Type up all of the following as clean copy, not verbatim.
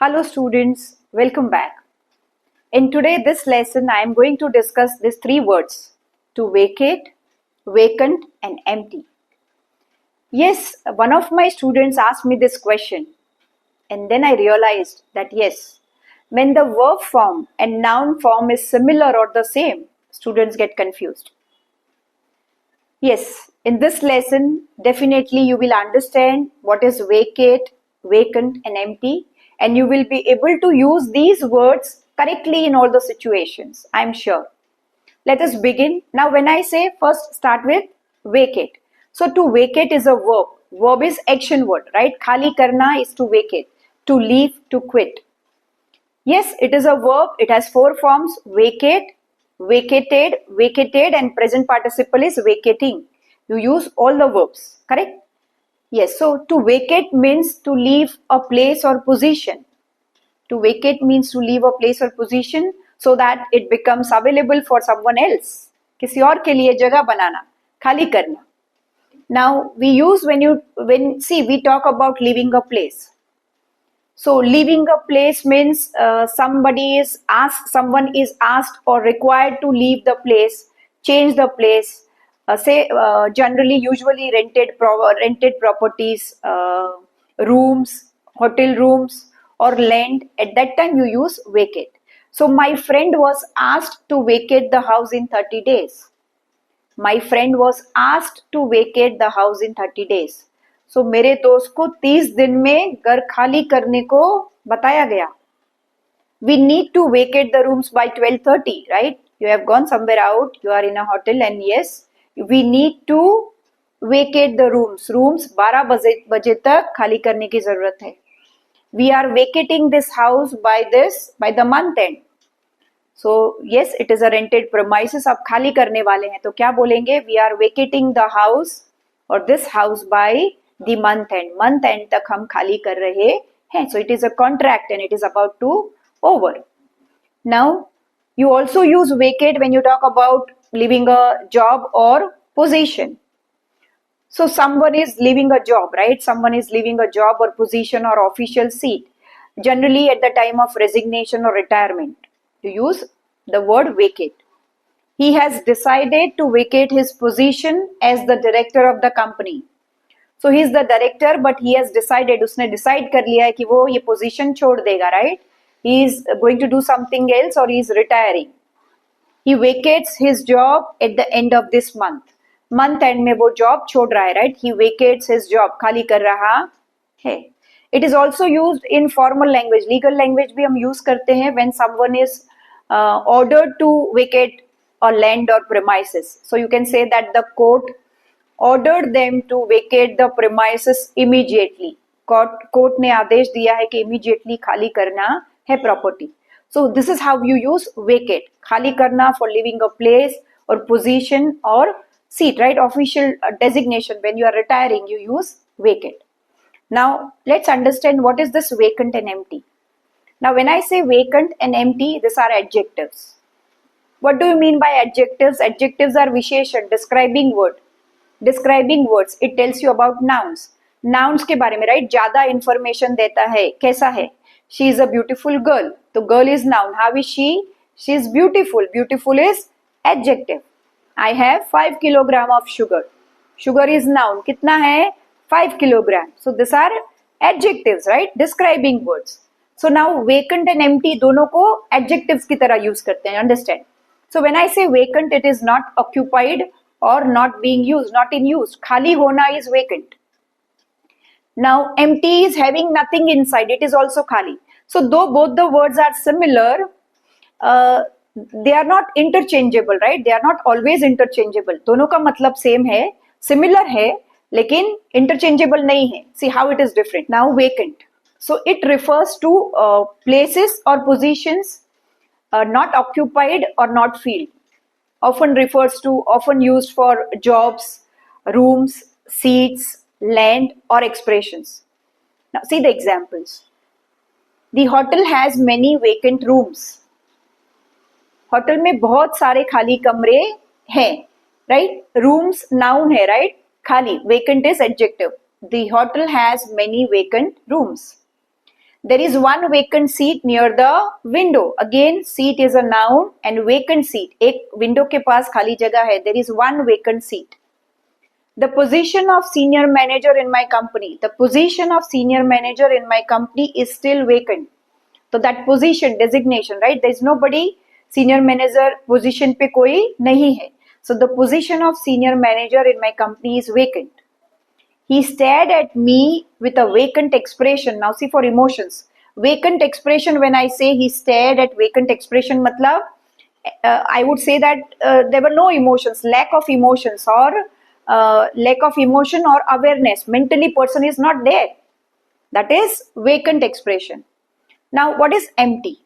Hello students, welcome back. In today this lesson I am going to discuss these three words: to vacate, vacant and empty. Yes, one of my students asked me this question and then I realized that yes, when the verb form and noun form is similar or the same, students get confused. Yes, in this lesson, definitely you will understand what is vacate, vacant and empty, and you will be able to use these words correctly in all the situations, I'm sure. Let us begin. Now when I say, first start with vacate. So to vacate is a verb. Verb is action word, right? Khali karna is to vacate, to leave, to quit. Yes, it is a verb. It has four forms: vacate, vacated, vacated, and present participle is vacating. You use all the verbs, correct? Yes, so to vacate means to leave a place or position. To vacate means to leave a place or position so that it becomes available for someone else. किसी और के लिए जगह बनाना, खाली करना. Now we use when we talk about leaving a place. So leaving a place means someone is asked or required to leave the place, change the place. Generally, usually rented properties, rooms, hotel rooms, or land. At that time, you use vacate. So my friend was asked to vacate the house in 30 days. My friend was asked to vacate the house in 30 days. So मेरे दोस्त को 30 दिन में घर खाली करने को बताया गया. We need to vacate the rooms by 12:30, right? You have gone somewhere out, you are in a hotel and yes, we need to vacate the rooms. Rooms 12 बजे तक खाली करने की जरूरत है. We are vacating this house by the month end. So yes, it is a rented premises. अब खाली करने वाले हैं तो क्या बोलेंगे? We are vacating the house or this house by the month end. Month end तक हम खाली कर रहे हैं. So it is a contract and it is about to over. Now you also use vacate when you talk about leaving a job or position. So someone is leaving a job, right? Someone is leaving a job or position or official seat. Generally at the time of resignation or retirement, you use the word vacate. He has decided to vacate his position as the director of the company. So he is the director, but he has decided, उसने decide कर लिया है कि वो ये position छोड़ देगा, right? He is going to do something else or he is retiring. He vacates his job at the end of this month. Month end में वो job छोड़ रहा है, right? He vacates his job, खाली कर रहा है. It is also used in formal language. Legal language भी हम use करते हैं when someone is ordered to vacate a land or premises. So you can say that the court ordered them to vacate the premises immediately. Court ने आदेश दिया है कि immediately खाली करना है property. So this is how you use vacate. खाली करना for leaving a place or position or seat, right? Official designation. When you are retiring, you use vacate. Now let's understand what is this vacant and empty. Now when I say vacant and empty, these are adjectives. What do you mean by adjectives? Adjectives are visheshan, describing word. Describing words. It tells you about nouns. Nouns के बारे में, right? ज़्यादा information देता है. कैसा है? She is a beautiful girl. तो girl is noun. How is she? She is beautiful. Beautiful is adjective. I have 5 kilogram of sugar. Sugar is noun. कितना है? 5 kilogram. So these are adjectives, right? Describing words. So now vacant and empty दोनों को adjectives की तरह use करते हैं. Understand? So when I say vacant, it is not occupied or not being used, not in use. खाली होना is vacant. Now empty is having nothing inside. It is also खाली. So though both the words are similar, they are not interchangeable, right? They are not always interchangeable. दोनों का मतलब same है, similar है, लेकिन interchangeable नहीं है. See how it is different. Now vacant. So it refers to places or positions not occupied or not filled. Often used for jobs, rooms, seats, land or expressions. Now see the examples. The hotel has many vacant rooms. Hotel में बहुत सारे खाली कमरे हैं, right? Rooms noun है, right? खाली. Vacant is adjective. The hotel has many vacant rooms. There is one vacant seat near the window. Again, seat is a noun and vacant seat. एक window के पास खाली जगह है. There is one vacant seat. The position of senior manager in my company. The position of senior manager in my company is still vacant. So that position, designation, right? There is nobody. Senior manager position पे कोई नहीं है. So the position of senior manager in my company is vacant. He stared at me with a vacant expression. Now see for emotions. Vacant expression, when I say he stared at vacant expression, matlab, I would say that there were no emotions, lack of emotions or lack of emotion or awareness. Mentally person is not there. That is vacant expression. Now what is empty?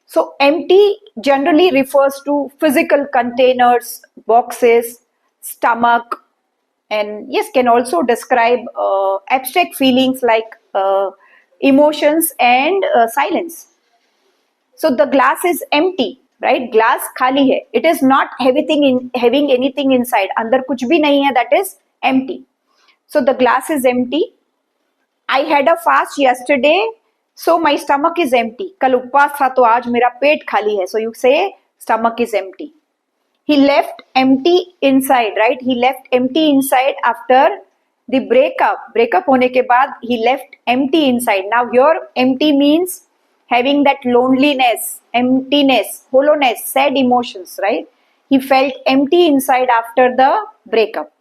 So empty generally refers to physical containers, boxes, stomach, and yes, can also describe abstract feelings like emotions and silence. So the glass is empty, right? Glass khali hai. It is not having anything inside. Andar kuch bhi nahi hai, that is empty. So the glass is empty. I had a fast yesterday, so my stomach is empty. Kal upwas tha to aaj mera pet khali hai. So you say stomach is empty. He left empty inside, right? He left empty inside after the breakup. Breakup hone ke baad he left empty inside. Now here empty means having that loneliness, emptiness, hollowness, sad emotions, right? He felt empty inside after the breakup.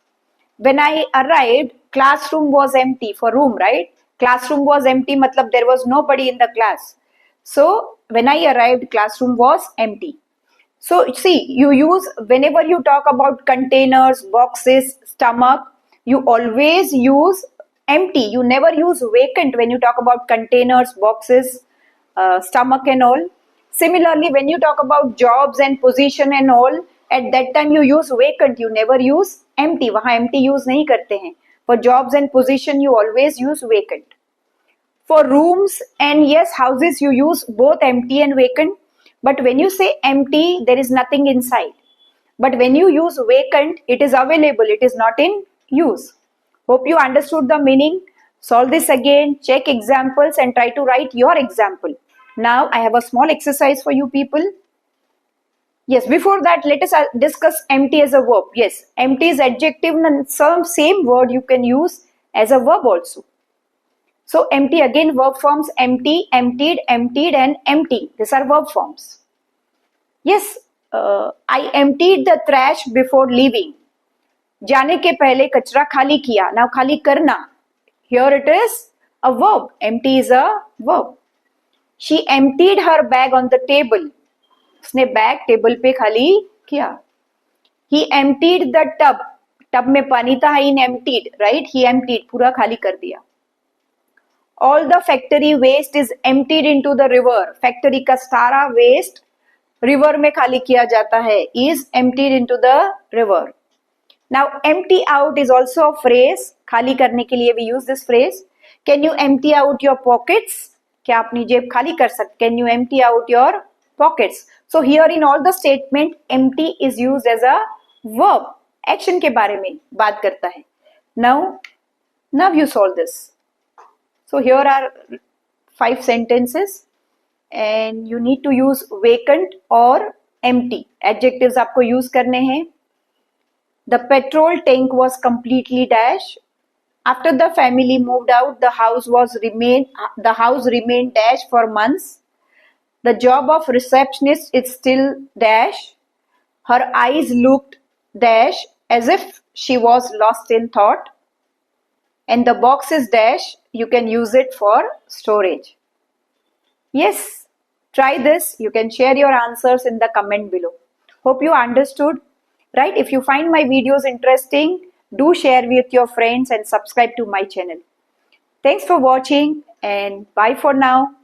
When I arrived, classroom was empty. For room, right? Classroom was empty, matlab there was nobody in the class. So when I arrived, classroom was empty. So see, you use, whenever you talk about containers, boxes, stomach, you always use empty. You never use vacant when you talk about containers, boxes, stomach and all. Similarly, when you talk about jobs and position and all, at that time you use vacant. You never use empty. वहाँ empty use नहीं करते हैं. For jobs and position, you always use vacant. For rooms and yes, houses, you use both empty and vacant. But when you say empty, there is nothing inside. But when you use vacant, it is available. It is not in use. Hope you understood the meaning. Solve this again. Check examples and try to write your example. Now, I have a small exercise for you people. Yes, before that, let us discuss empty as a verb. Yes, empty is adjective and some same word you can use as a verb also. So empty, again verb forms empty, emptied, emptied and empty. These are verb forms. Yes, I emptied the trash before leaving. जाने के पहले कचरा खाली किया. Now खाली करना. Here it is a verb. Empty is a verb. She emptied her bag on the table. उसने bag table पे खाली किया. He emptied the tub. Tub में पानी था. He emptied, right? He emptied, पूरा खाली कर दिया. All the factory waste is emptied into the river. Factory का सारा waste river में खाली किया जाता है. Is emptied into the river. Now empty out is also a phrase. खाली करने के लिए we use this phrase. Can you empty out your pockets? क्या अपनी जेब खाली कर सकते? Can you empty out your pockets? So here in all the statement, empty is used as a verb. Action के बारे में बात करता है. Now you solve this. So here are 5 sentences and you need to use vacant or empty. Adjectives आपको use करने हैं. The petrol tank was completely dash. After the family moved out, the house remained dash for months. The job of receptionist is still dash. Her eyes looked dash as if she was lost in thought. And the box is dash. You can use it for storage. Yes, try this. You can share your answers in the comment below. Hope you understood. Right? If you find my videos interesting, do share with your friends and subscribe to my channel. Thanks for watching and bye for now.